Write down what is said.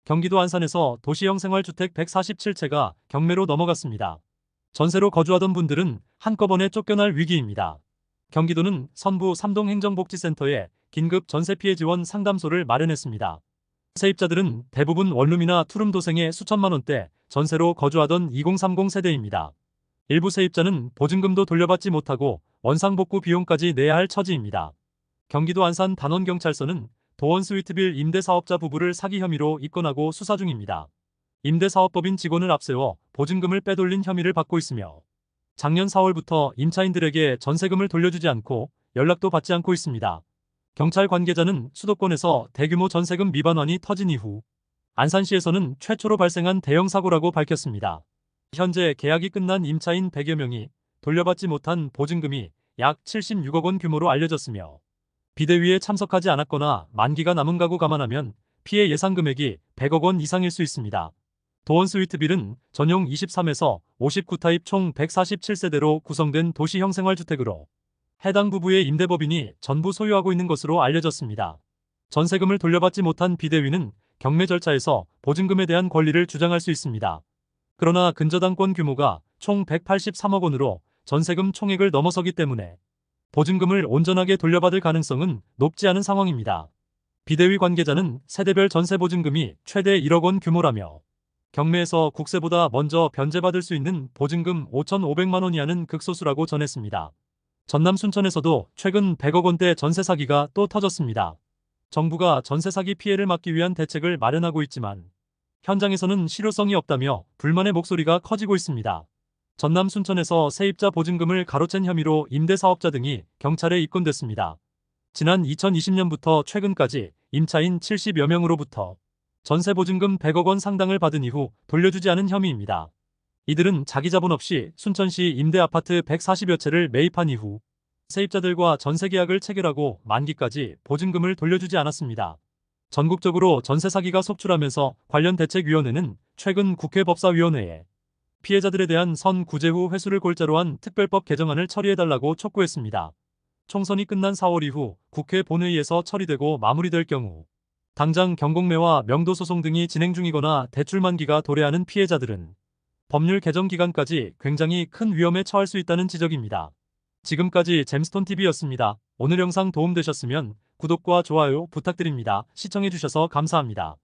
경기도 안산에서 도시형 생활주택 147채가 경매로 넘어갔습니다. 전세로 거주하던 분들은 한꺼번에 쫓겨날 위기입니다. 경기도는 선부 삼동행정복지센터에 긴급 전세 피해 지원 상담소를 마련했습니다. 세입자들은 대부분 원룸이나 투룸도생의 수천만 원대 전세로 거주하던 2030 세대입니다. 일부 세입자는 보증금도 돌려받지 못하고 원상복구 비용까지 내야 할 처지입니다. 경기도 안산 단원경찰서는 도원스위트빌 임대사업자 부부를 사기 혐의로 입건하고 수사 중입니다. 임대사업법인 직원을 앞세워 보증금을 빼돌린 혐의를 받고 있으며 작년 4월부터 임차인들에게 전세금을 돌려주지 않고 연락도 받지 않고 있습니다. 경찰 관계자는 수도권에서 대규모 전세금 미반환이 터진 이후 안산시에서는 최초로 발생한 대형 사고라고 밝혔습니다. 현재 계약이 끝난 임차인 100여 명이 돌려받지 못한 보증금이 약 76억 원 규모로 알려졌으며 비대위에 참석하지 않았거나 만기가 남은 가구 감안하면 피해 예상 금액이 100억 원 이상일 수 있습니다. 도원스위트빌은 전용 23에서 59 타입 총 147세대로 구성된 도시형 생활주택으로 해당 부부의 임대법인이 전부 소유하고 있는 것으로 알려졌습니다. 전세금을 돌려받지 못한 비대위는 경매 절차에서 보증금에 대한 권리를 주장할 수 있습니다. 그러나 근저당권 규모가 총 183억 원으로 전세금 총액을 넘어서기 때문에 보증금을 온전하게 돌려받을 가능성은 높지 않은 상황입니다. 비대위 관계자는 세대별 전세 보증금이 최대 1억 원 규모라며 경매에서 국세보다 먼저 변제받을 수 있는 보증금 5,500만 원 이하는 극소수라고 전했습니다. 전남 순천에서도 최근 100억 원대 전세 사기가 또 터졌습니다. 정부가 전세 사기 피해를 막기 위한 대책을 마련하고 있지만 현장에서는 실효성이 없다며 불만의 목소리가 커지고 있습니다. 전남 순천에서 세입자 보증금을 가로챈 혐의로 임대사업자 등이 경찰에 입건됐습니다. 지난 2020년부터 최근까지 임차인 70여 명으로부터 전세 보증금 100억 원 상당을 받은 이후 돌려주지 않은 혐의입니다. 이들은 자기 자본 없이 순천시 임대아파트 140여 채를 매입한 이후 세입자들과 전세 계약을 체결하고 만기까지 보증금을 돌려주지 않았습니다. 전국적으로 전세 사기가 속출하면서 관련 대책위원회는 최근 국회 법사위원회에 피해자들에 대한 선구제 후 회수를 골자로 한 특별법 개정안을 처리해달라고 촉구했습니다. 총선이 끝난 4월 이후 국회 본회의에서 처리되고 마무리될 경우 당장 경공매와 명도소송 등이 진행 중이거나 대출 만기가 도래하는 피해자들은 법률 개정 기간까지 굉장히 큰 위험에 처할 수 있다는 지적입니다. 지금까지 잼스톤TV였습니다. 오늘 영상 도움되셨으면 구독과 좋아요 부탁드립니다. 시청해주셔서 감사합니다.